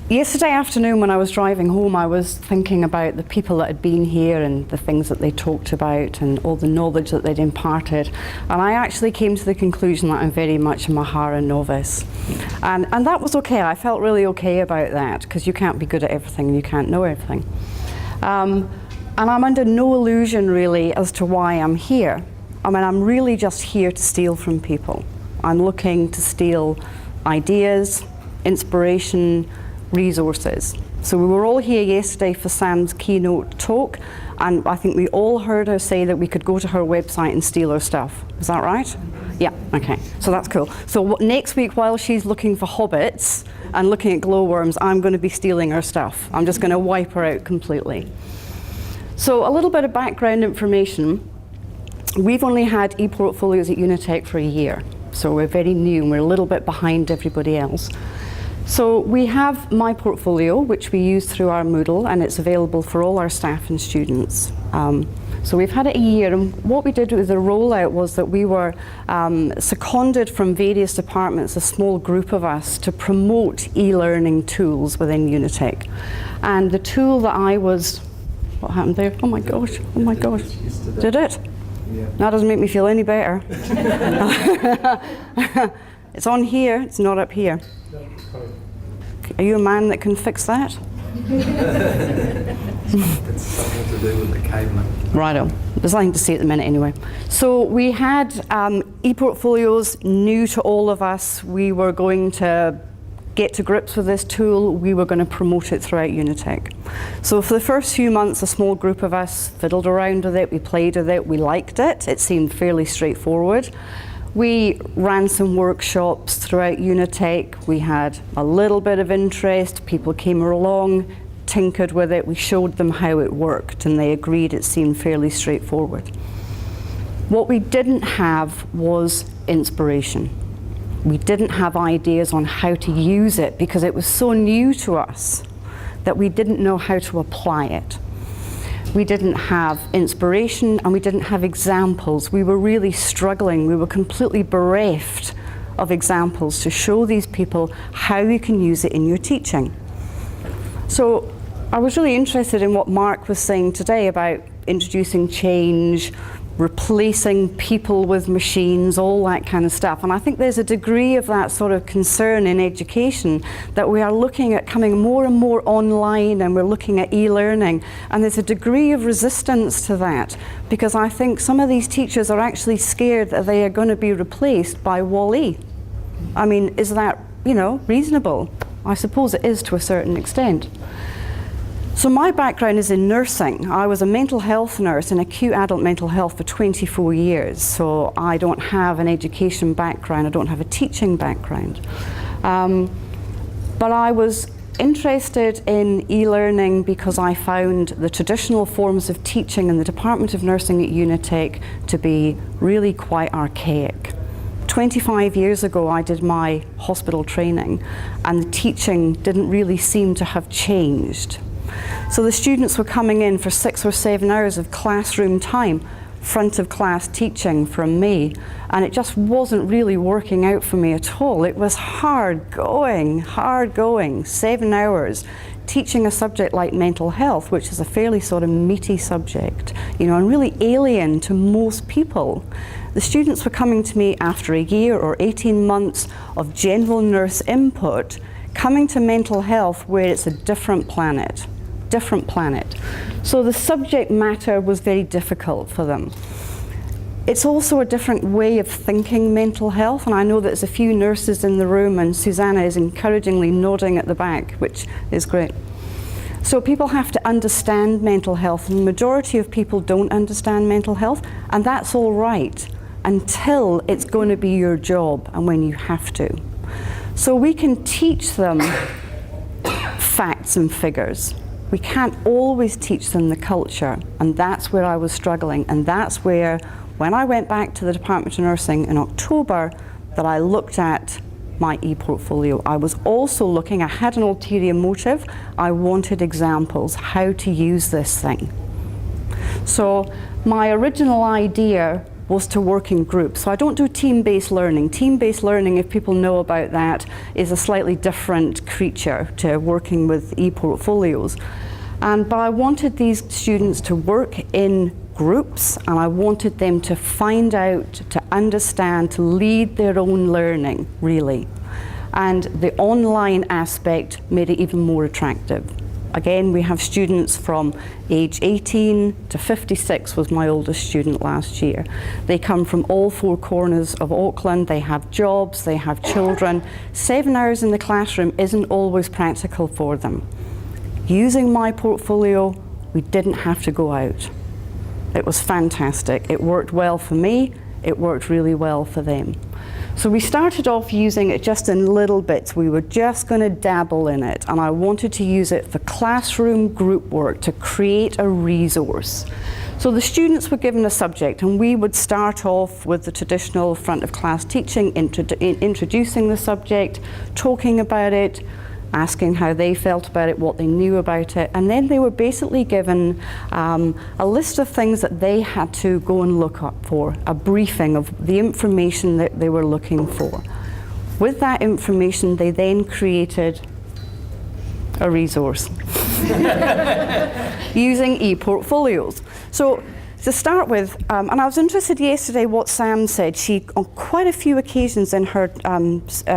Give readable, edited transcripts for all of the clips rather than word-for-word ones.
Yesterday afternoon when I was driving home, I was thinking about the people that had been here and the things that they talked about and all the knowledge that they'd imparted. And I actually came to the conclusion that I'm very much a Mahara novice. And that was okay. I felt really okay about that, because you can't be good at everything and you can't know everything. And I'm under no illusion really as to why I'm here. I mean, I'm really just here to steal from people. I'm looking to steal ideas, inspiration, resources. So we were all here yesterday for Sam's keynote talk, and I think we all heard her say that we could go to her website and steal her stuff. Is that right? Yeah, okay, so that's cool. So next week, while she's looking for hobbits and looking at glowworms, I'm going to be stealing her stuff. I'm just going to wipe her out completely. So a little bit of background information. We've only had ePortfolios at Unitec for a year, so we're very new and we're a little bit behind everybody else. So we have MyPortfolio, which we use through our Moodle, and it's available for all our staff and students. So we've had it a year, and what we did with the rollout was that we were seconded from various departments, a small group of us, to promote e-learning tools within Unitec. And the tool that I was, what happened there? Oh my gosh, oh my gosh. Did it? Yeah. That doesn't make me feel any better. It's on here, it's not up here. Are you a man that can fix that? It's something to do with the caveman. Righto. There's nothing to see at the minute anyway. So we had ePortfolios new to all of us. We were going to get to grips with this tool. We were going to promote it throughout Unitec. So for the first few months, a small group of us fiddled around with it, we played with it, we liked it. It seemed fairly straightforward. We ran some workshops throughout Unitec. We had a little bit of interest. People came along, tinkered with it. We showed them how it worked, and they agreed it seemed fairly straightforward. What we didn't have was inspiration. We didn't have ideas on how to use it because it was so new to us that we didn't know how to apply it. We didn't have inspiration and we didn't have examples. We were really struggling. We were completely bereft of examples to show these people how you can use it in your teaching. So I was really interested in what Mark was saying today about introducing change, replacing people with machines, all that kind of stuff. And I think there's a degree of that sort of concern in education that we are looking at coming more and more online, and we're looking at e-learning. And there's a degree of resistance to that, because I think some of these teachers are actually scared that they are going to be replaced by Wall-E. I mean, is that, reasonable? I suppose it is to a certain extent. So my background is in nursing. I was a mental health nurse in acute adult mental health for 24 years. So I don't have an education background, I don't have a teaching background. But I was interested in e-learning because I found the traditional forms of teaching in the Department of Nursing at Unitec to be really quite archaic. 25 years ago I did my hospital training, and the teaching didn't really seem to have changed. So the students were coming in for 6 or 7 hours of classroom time, front of class teaching from me, and it just wasn't really working out for me at all. It was hard going, 7 hours, teaching a subject like mental health, which is a fairly sort of meaty subject, and really alien to most people. The students were coming to me after a year or 18 months of general nurse input, coming to mental health where it's a different planet. So the subject matter was very difficult for them. It's also a different way of thinking mental health, and I know that there's a few nurses in the room, and Susanna is encouragingly nodding at the back, which is great. So people have to understand mental health, and the majority of people don't understand mental health, and that's all right until it's going to be your job and when you have to. So we can teach them facts and figures. We can't always teach them the culture, and that's where I was struggling, and that's where, when I went back to the Department of Nursing in October, that I looked at my ePortfolio. I was also looking, I had an ulterior motive, I wanted examples, how to use this thing. So my original idea was to work in groups. So I don't do team-based learning. Team-based learning, if people know about that, is a slightly different creature to working with e-portfolios. But I wanted these students to work in groups, and I wanted them to find out, to understand, to lead their own learning, really. And the online aspect made it even more attractive. Again, we have students from age 18 to 56 was my oldest student last year. They come from all four corners of Auckland, they have jobs, they have children. 7 hours in the classroom isn't always practical for them. Using MyPortfolio, we didn't have to go out. It was fantastic. It worked well for me, it worked really well for them. So we started off using it just in little bits. We were just going to dabble in it, and I wanted to use it for classroom group work to create a resource. So the students were given a subject, and we would start off with the traditional front of class teaching, introducing the subject, talking about it, asking how they felt about it, what they knew about it, and then they were basically given a list of things that they had to go and look up for, a briefing of the information that they were looking for. With that information, they then created a resource using e-portfolios. So to start with, and I was interested yesterday what Sam said. She, on quite a few occasions in her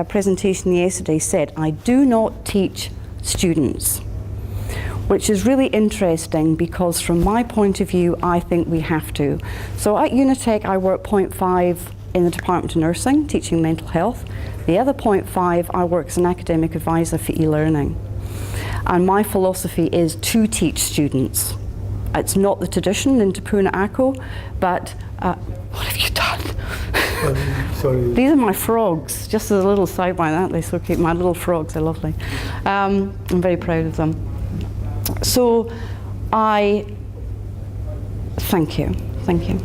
presentation yesterday, said, I do not teach students, which is really interesting because from my point of view, I think we have to. So at Unitec, I work 0.5 in the Department of Nursing, teaching mental health. The other 0.5, I work as an academic advisor for e-learning. And my philosophy is to teach students. It's not the tradition in Te Puna Ako, but what have you done? Sorry. These are my frogs, just as a little sidebar, aren't they so cute? My little frogs, they're lovely. I'm very proud of them. So thank you.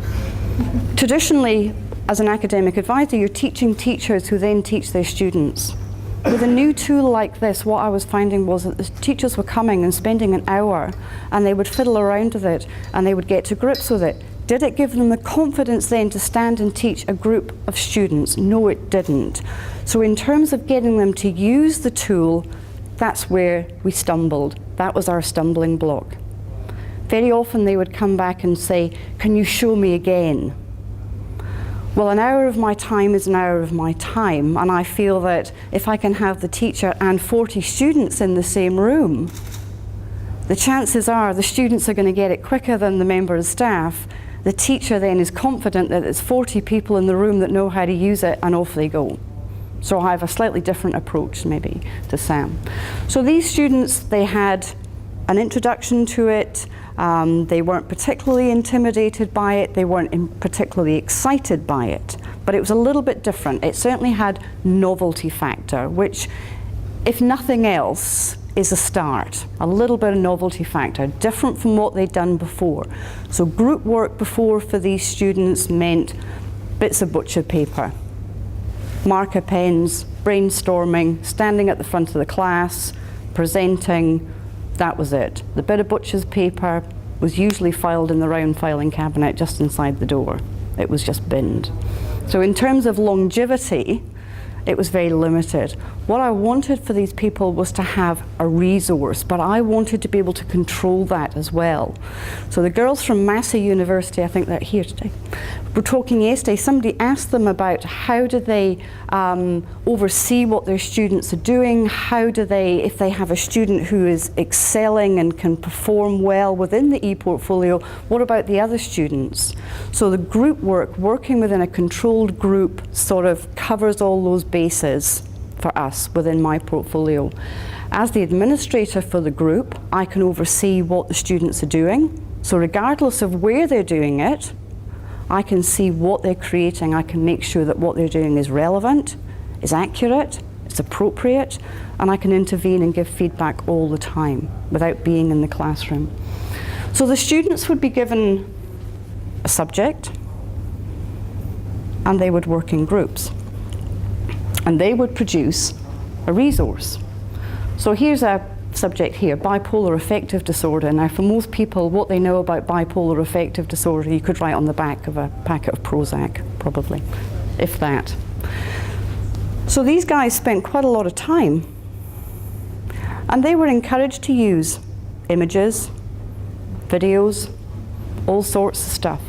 Traditionally, as an academic advisor, you're teaching teachers who then teach their students. With a new tool like this, what I was finding was that the teachers were coming and spending an hour, and they would fiddle around with it, and they would get to grips with it. Did it give them the confidence then to stand and teach a group of students? No, it didn't. So in terms of getting them to use the tool, that's where we stumbled. That was our stumbling block. Very often they would come back and say, can you show me again? Well, an hour of my time is an hour of my time, and I feel that if I can have the teacher and 40 students in the same room, the chances are the students are going to get it quicker than the member of staff. The teacher then is confident that it's 40 people in the room that know how to use it, and off they go. So I have a slightly different approach maybe to Sam. So these students, they had an introduction to it. They weren't particularly intimidated by it, they weren't particularly excited by it, but it was a little bit different. It certainly had novelty factor, which, if nothing else, is a start. A little bit of novelty factor, different from what they'd done before. So group work before for these students meant bits of butcher paper, marker pens, brainstorming, standing at the front of the class, presenting. That was it. The bit of butcher's paper was usually filed in the round filing cabinet just inside the door. It was just binned. So in terms of longevity, it was very limited. What I wanted for these people was to have a resource, but I wanted to be able to control that as well. So the girls from Massey University, I think they're here today, were talking yesterday. Somebody asked them about how do they oversee what their students are doing, how do they, if they have a student who is excelling and can perform well within the e-portfolio, what about the other students? So the group work, working within a controlled group, sort of covers all those bases for us within MyPortfolio. As the administrator for the group, I can oversee what the students are doing. So regardless of where they're doing it, I can see what they're creating. I can make sure that what they're doing is relevant, is accurate, it's appropriate, and I can intervene and give feedback all the time without being in the classroom. So the students would be given a subject, and they would work in groups. And they would produce a resource. So here's a subject here, bipolar affective disorder. Now for most people, what they know about bipolar affective disorder, you could write on the back of a packet of Prozac, probably, if that. So these guys spent quite a lot of time, and they were encouraged to use images, videos, all sorts of stuff.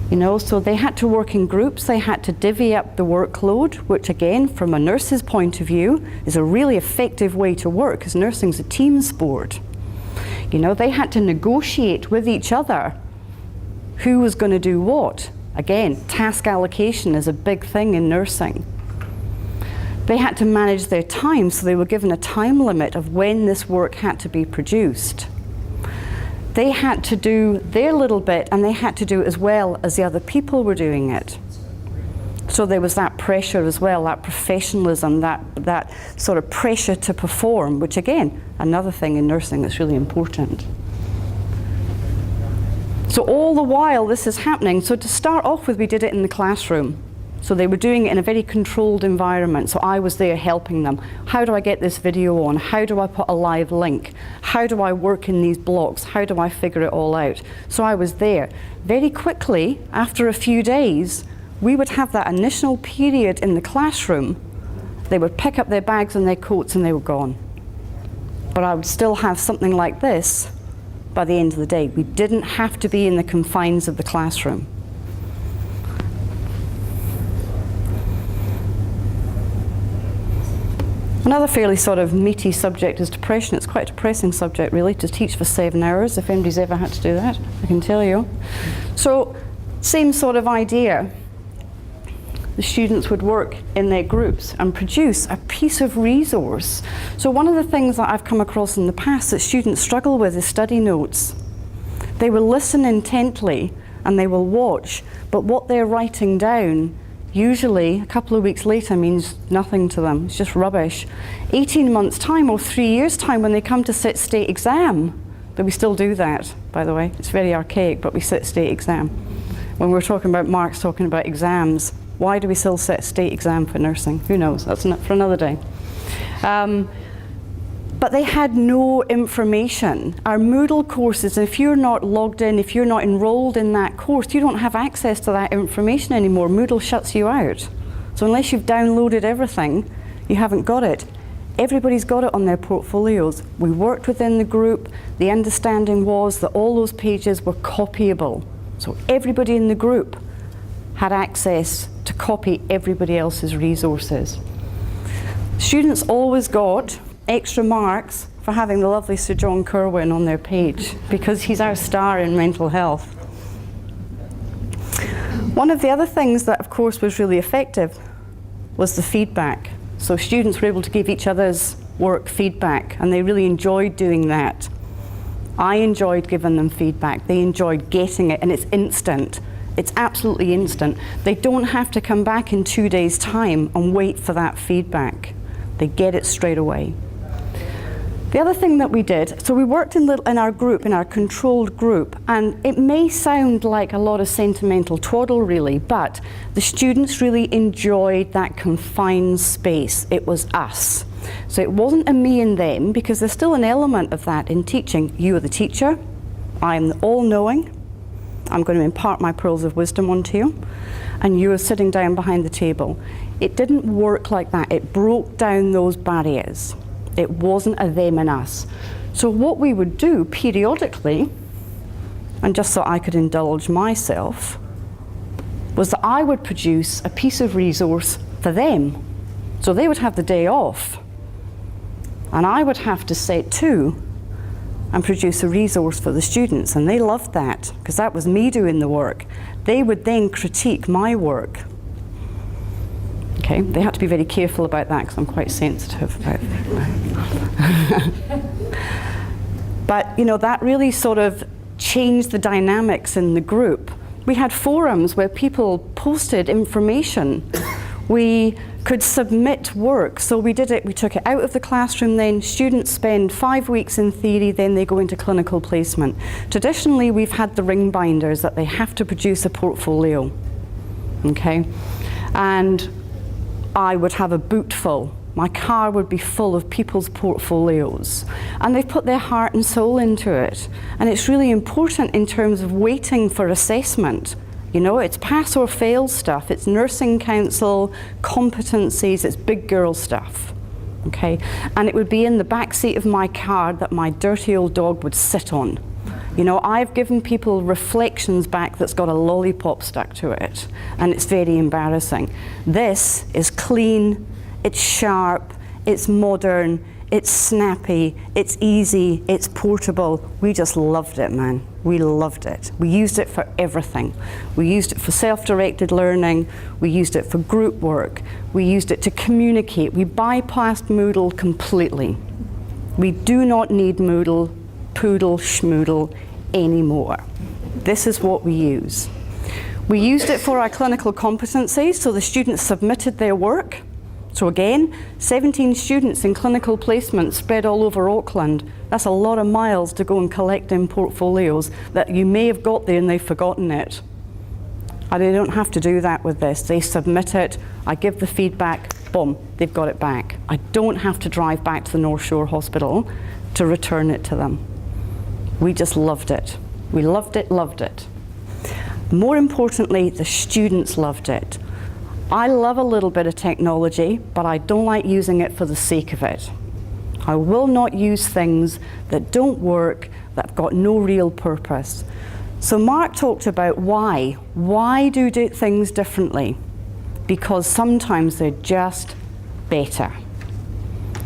You know, so they had to work in groups, they had to divvy up the workload, which again, from a nurse's point of view, is a really effective way to work, because nursing's a team sport. You know, they had to negotiate with each other who was going to do what. Again, task allocation is a big thing in nursing. They had to manage their time, so they were given a time limit of when this work had to be produced. They had to do their little bit, and they had to do it as well as the other people were doing it. So there was that pressure as well, that professionalism, that sort of pressure to perform, which again, another thing in nursing that's really important. So all the while this is happening, so to start off with, we did it in the classroom. So they were doing it in a very controlled environment, so I was there helping them. How do I get this video on? How do I put a live link? How do I work in these blocks? How do I figure it all out? So I was there. Very quickly, after a few days, we would have that initial period in the classroom. They would pick up their bags and their coats and they were gone. But I would still have something like this by the end of the day. We didn't have to be in the confines of the classroom. Another fairly sort of meaty subject is depression. It's quite a depressing subject really to teach for 7 hours, if anybody's ever had to do that, I can tell you. So, same sort of idea. The students would work in their groups and produce a piece of resource. So one of the things that I've come across in the past that students struggle with is study notes. They will listen intently and they will watch, but what they're writing down usually a couple of weeks later means nothing to them. It's just rubbish. 18 months time or 3 years time when they come to sit state exam, but we still do that, by the way. It's very archaic, but we sit state exam. When we're talking about Mark's talking about exams, why do we still sit state exam for nursing? Who knows? That's for another day. But they had no information. Our Moodle courses, if you're not logged in, if you're not enrolled in that course, you don't have access to that information anymore. Moodle shuts you out. So unless you've downloaded everything, you haven't got it. Everybody's got it on their portfolios. We worked within the group. The understanding was that all those pages were copyable. So everybody in the group had access to copy everybody else's resources. Students always got extra marks for having the lovely Sir John Kerwin on their page because he's our star in mental health. One of the other things that of course was really effective was the feedback. So students were able to give each other's work feedback and they really enjoyed doing that. I enjoyed giving them feedback. They enjoyed getting it and it's instant. It's absolutely instant. They don't have to come back in 2 days' time and wait for that feedback. They get it straight away. The other thing that we did, so we worked in our group, in our controlled group, and it may sound like a lot of sentimental twaddle really, but the students really enjoyed that confined space. It was us. So it wasn't a me and them, because there's still an element of that in teaching. You are the teacher, I am the all-knowing, I'm going to impart my pearls of wisdom onto you, and you are sitting down behind the table. It didn't work like that. It broke down those barriers. It wasn't a them and us. So what we would do periodically, and just so I could indulge myself, was that I would produce a piece of resource for them. So they would have the day off, and I would have to set to and produce a resource for the students, and they loved that because that was me doing the work. They would then critique my work. Okay, they had to be very careful about that because I'm quite sensitive about that. But you know, that really sort of changed the dynamics in the group. We had forums where people posted information. We could submit work, so we did it, we took it out of the classroom then. Students spend 5 weeks in theory, then they go into clinical placement. Traditionally, we've had the ring binders that they have to produce a portfolio, okay? And I would have a boot full my car would be full of people's portfolios, and they've put their heart and soul into it. And it's really important in terms of waiting for assessment. You know, it's pass or fail stuff, it's nursing council, competencies, it's big girl stuff. Okay? And it would be in the back seat of my car that my dirty old dog would sit on. You know, I've given people reflections back that's got a lollipop stuck to it, and it's very embarrassing. This is clean, it's sharp, it's modern, it's snappy, it's easy, it's portable. We just loved it, man. We loved it. We used it for everything. We used it for self-directed learning, we used it for group work, we used it to communicate. We bypassed Moodle completely. We do not need Moodle, Poodle, Schmoodle anymore. This is what we use. We used it for our clinical competencies, so the students submitted their work. So again, 17 students in clinical placement spread all over Auckland. That's a lot of miles to go and collect in portfolios that you may have got there and they've forgotten it. And they don't have to do that with this. They submit it, I give the feedback, boom, they've got it back. I don't have to drive back to the North Shore Hospital to return it to them. We just loved it. We loved it, loved it. More importantly, the students loved it. I love a little bit of technology, but I don't like using it for the sake of it. I will not use things that don't work, that have got no real purpose. So Mark talked about why. Why do things differently? Because sometimes they're just better.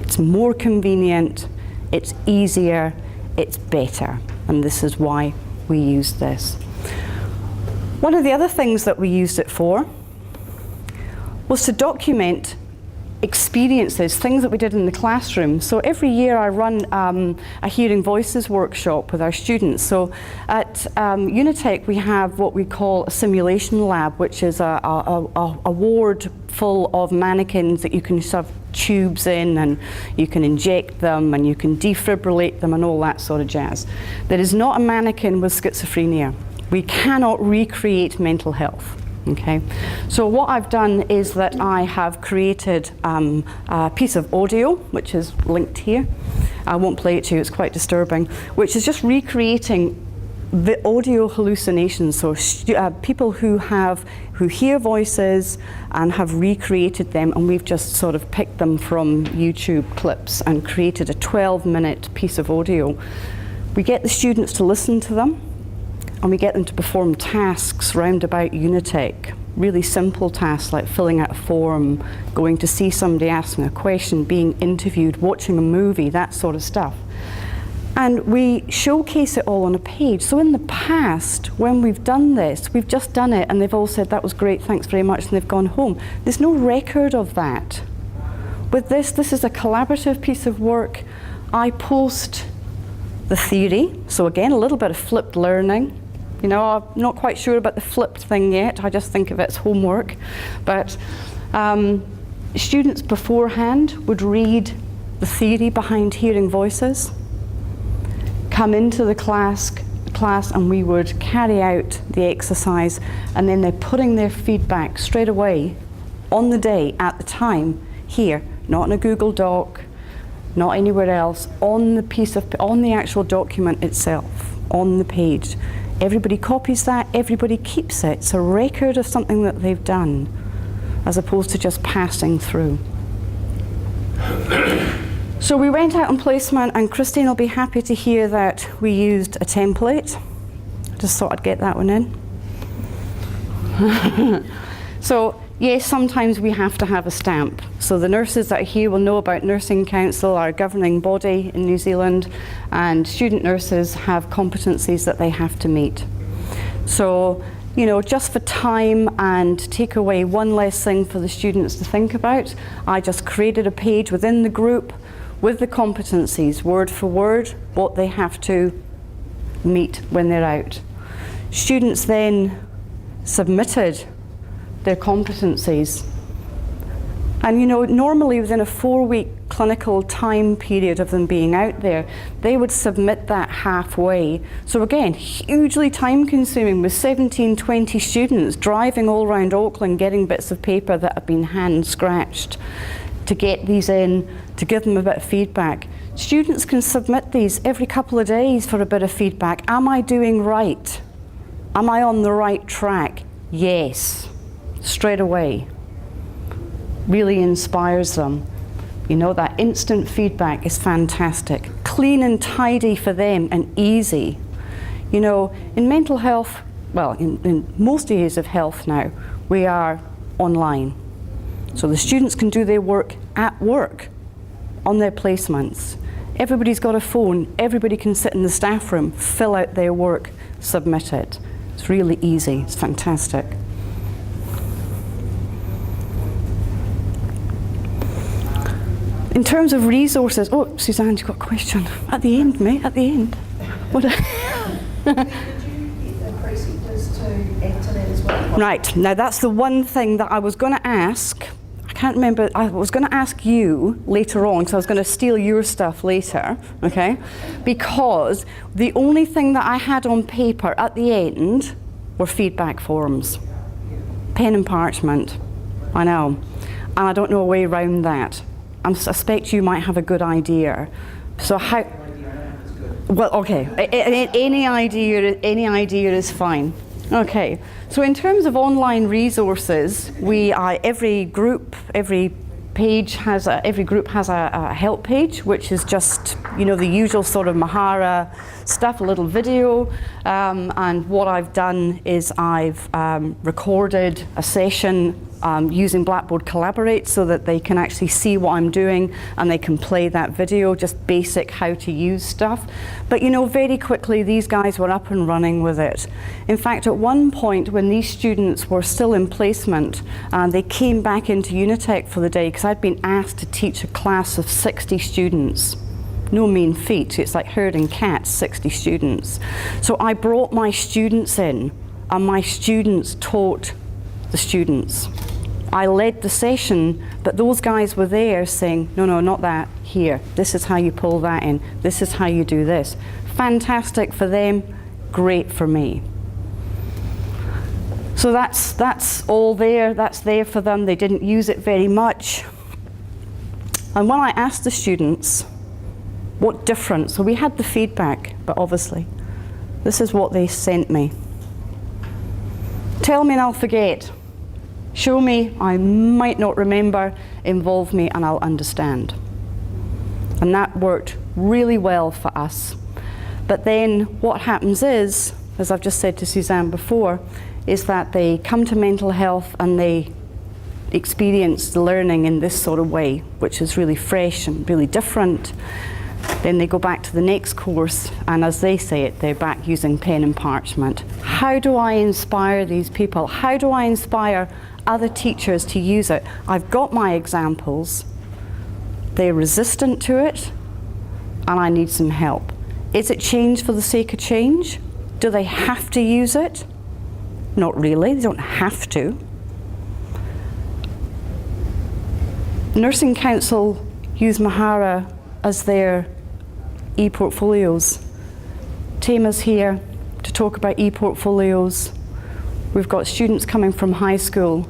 It's more convenient, it's easier, it's better, and this is why we use this. One of the other things that we used it for was to document experiences, things that we did in the classroom. So every year I run a Hearing Voices workshop with our students. So at Unitec we have what we call a simulation lab, which is a ward full of mannequins that you can shove tubes in, and you can inject them, and you can defibrillate them, and all that sort of jazz. There is not a mannequin with schizophrenia. We cannot recreate mental health. Okay, so what I've done is that I have created a piece of audio, which is linked here. I won't play it to you, it's quite disturbing, which is just recreating the audio hallucinations. So people who hear voices and have recreated them, and we've just sort of picked them from YouTube clips and created a 12-minute piece of audio. We get the students to listen to them, and we get them to perform tasks round about Unitec. Really simple tasks like filling out a form, going to see somebody, asking a question, being interviewed, watching a movie, that sort of stuff. And we showcase it all on a page. So in the past, when we've done this, we've just done it and they've all said, that was great, thanks very much, and they've gone home. There's no record of that. With this is a collaborative piece of work. I post the theory, so again, a little bit of flipped learning. You know, I'm not quite sure about the flipped thing yet. I just think of it as homework. But students beforehand would read the theory behind hearing voices, come into the class and we would carry out the exercise, and then they're putting their feedback straight away on the day, at the time, here, not in a Google Doc, not anywhere else, on the actual document itself, on the page. Everybody copies that, everybody keeps it. It's a record of something that they've done, as opposed to just passing through. So we went out on placement, and Christine will be happy to hear that we used a template. Just thought I'd get that one in. So yes, sometimes we have to have a stamp. So the nurses that are here will know about Nursing Council, our governing body in New Zealand, and student nurses have competencies that they have to meet. So, you know, just for time and take away one less thing for the students to think about, I just created a page within the group with the competencies, word for word, what they have to meet when they're out. Students then submitted their competencies. And you know, normally within a 4-week clinical time period of them being out there, they would submit that halfway. So again, hugely time consuming with 17, 20 students driving all around Auckland getting bits of paper that have been hand scratched. to get these in, to give them a bit of feedback. Students can submit these every couple of days for a bit of feedback. Am I doing right? Am I on the right track? Yes, straight away. Really inspires them. You know, that instant feedback is fantastic. Clean and tidy for them and easy. You know, in mental health, well, in most areas of health now, we are online. So the students can do their work at work, on their placements. Everybody's got a phone, everybody can sit in the staff room, fill out their work, submit it. It's really easy, it's fantastic. In terms of resources, oh, Suzanne's got a question. At the end, mate, at the end. What Did you get the preceptors to add to that as well? Right, now that's the one thing that I was going to ask. I can't remember, I was going to ask you later on, because I was going to steal your stuff later, okay? Because the only thing that I had on paper at the end were feedback forms. Pen and parchment, I know. And I don't know a way around that. I suspect you might have a good idea. So how, well, okay, any idea is fine. Okay, so in terms of online resources, every group has a help page, which is just, you know, the usual sort of Mahara stuff, a little video. And what I've done is I've recorded a session using Blackboard Collaborate so that they can actually see what I'm doing and they can play that video, just basic how to use stuff. But you know, very quickly these guys were up and running with it. In fact, at one point when these students were still in placement, they came back into Unitec for the day because I'd been asked to teach a class of 60 students. No mean feat, it's like herding cats, 60 students. So I brought my students in and my students taught the students. I led the session, but those guys were there saying, no, no, not that, here, this is how you pull that in, this is how you do this. Fantastic for them, great for me. So that's all there, that's there for them. They didn't use it very much. And when I asked the students, what difference, so we had the feedback, but obviously, this is what they sent me. Tell me and I'll forget. Show me, I might not remember, involve me and I'll understand. And that worked really well for us. But then what happens is, as I've just said to Suzanne before, is that they come to mental health and they experience the learning in this sort of way, which is really fresh and really different. Then they go back to the next course, and as they say it, they're back using pen and parchment. How do I inspire these people? How do I inspire other teachers to use it? I've got my examples. They're resistant to it, and I need some help. Is it change for the sake of change? Do they have to use it? Not really, they don't have to. Nursing Council use Mahara as their e-portfolios. Tama's here to talk about e-portfolios. We've got students coming from high school.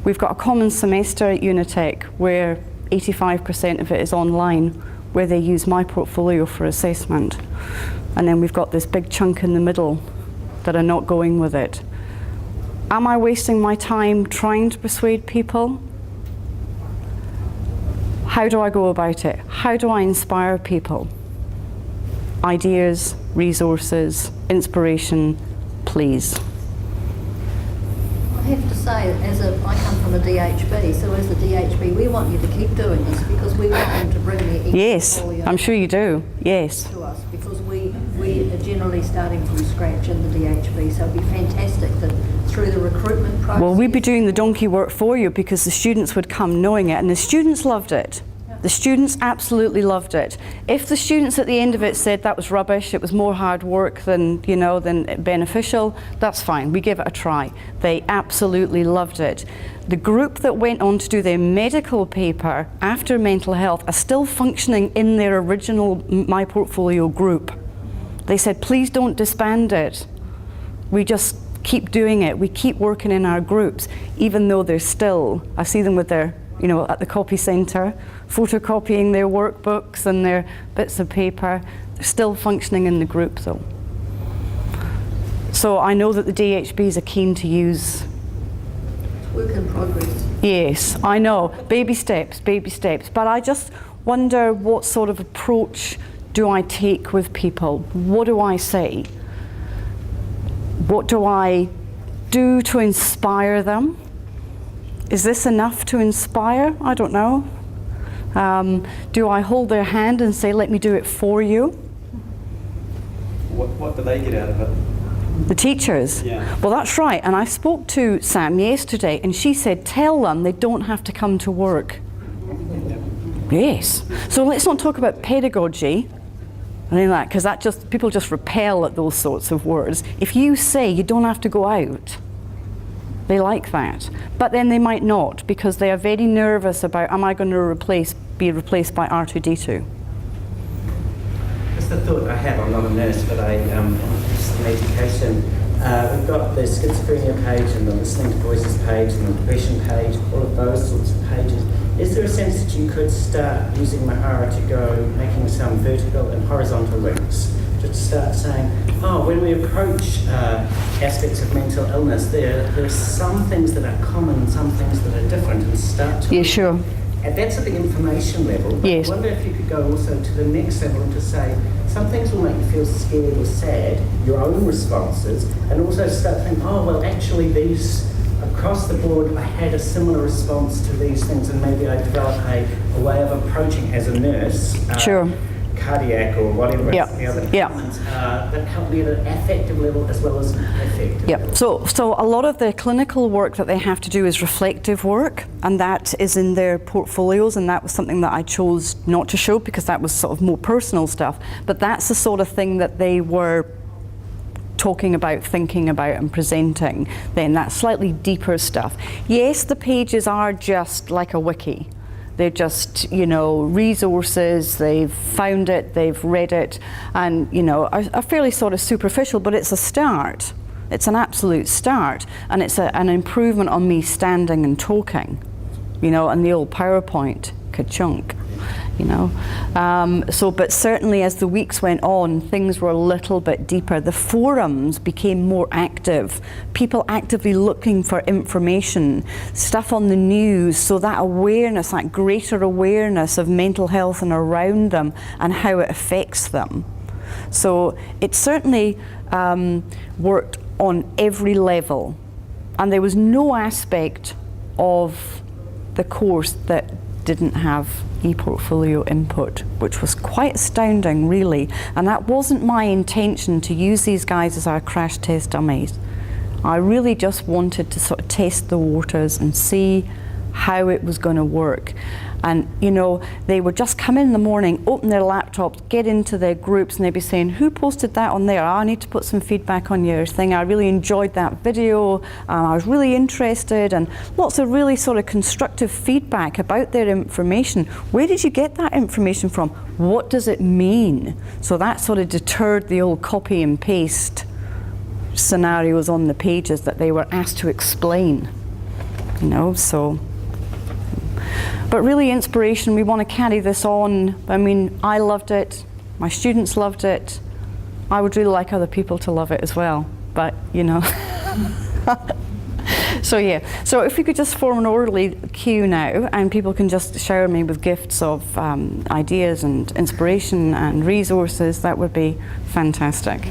We've got a common semester at Unitec where 85% of it is online, where they use MyPortfolio for assessment. And then we've got this big chunk in the middle that are not going with it. Am I wasting my time trying to persuade people? How do I go about it? How do I inspire people? Ideas, resources, inspiration, please. I have to say, I come from a DHB, so as a DHB, we want you to keep doing this because we want them to bring their Yes, e-portfolio I'm sure you do, yes. to us because we are generally starting from scratch in the DHB, so it'd be fantastic that through the recruitment process. Well, we'd be doing the donkey work for you because the students would come knowing it, and the students loved it. The students absolutely loved it. If the students at the end of it said that was rubbish, it was more hard work than, you know, than beneficial, that's fine, we give it a try. They absolutely loved it. The group that went on to do their medical paper after mental health are still functioning in their original MyPortfolio group. They said, please don't disband it. We just keep doing it. We keep working in our groups, even though they're still, I see them with their you know, at the copy centre, photocopying their workbooks and their bits of paper. They're still functioning in the group though. So I know that the DHBs are keen to use. Work in progress. Yes, I know, baby steps, but I just wonder what sort of approach do I take with people? What do I say? What do I do to inspire them? Is this enough to inspire? I don't know. Do I hold their hand and say, let me do it for you? What do they get out of it? The teachers? Yeah. Well, that's right. And I spoke to Sam yesterday and she said, tell them they don't have to come to work. Yes. So let's not talk about pedagogy. I think that, because people just repel at those sorts of words. If you say you don't have to go out, they like that. But then they might not, because they are very nervous about, am I going to be replaced by R2D2? Just a thought I have, I'm not a nurse, but I'm interested in education. We've got the schizophrenia page and the listening to voices page and the depression page, all of those sorts of pages. Is there a sense that you could start using Mahara to go making some vertical and horizontal links? To start saying, oh, when we approach aspects of mental illness, there are some things that are common and some things that are different, and start to... Yeah, sure. And that's at the information level. But Yes. I wonder if you could go also to the next level and to say, some things will make you feel scared or sad, your own responses, and also start thinking, oh, well, actually these, across the board, I had a similar response to these things, and maybe I developed a way of approaching as a nurse. Sure. Cardiac or whatever Yeah. the other Yeah. elements that help me at an affective level as well as an affective Yep. level. So a lot of the clinical work that they have to do is reflective work, and that is in their portfolios, and that was something that I chose not to show because that was sort of more personal stuff. But that's the sort of thing that they were talking about, thinking about and presenting then. That's slightly deeper stuff. Yes, the pages are just like a wiki. They're just, you know, resources, they've found it, they've read it, and, you know, are fairly sort of superficial, but it's a start. It's an absolute start, and it's an improvement on me standing and talking, you know, and the old PowerPoint, ka-chunk, you know. But certainly as the weeks went on, things were a little bit deeper. The forums became more active, people actively looking for information, stuff on the news, so that awareness, that greater awareness of mental health and around them and how it affects them. So it certainly worked on every level, and there was no aspect of the course that didn't have ePortfolio input, which was quite astounding, really. And that wasn't my intention to use these guys as our crash test dummies. I really just wanted to sort of test the waters and see how it was going to work. And, you know, they would just come in the morning, open their laptops, get into their groups, and they'd be saying, who posted that on there? I need to put some feedback on your thing. I really enjoyed that video. I was really interested, and lots of really sort of constructive feedback about their information. Where did you get that information from? What does it mean? So that sort of deterred the old copy and paste scenarios on the pages that they were asked to explain, you know, so. But really inspiration, we want to carry this on. I mean, I loved it, my students loved it. I would really like other people to love it as well, but you know. So yeah, so if we could just form an orderly queue now, and people can just shower me with gifts of ideas and inspiration and resources, that would be fantastic.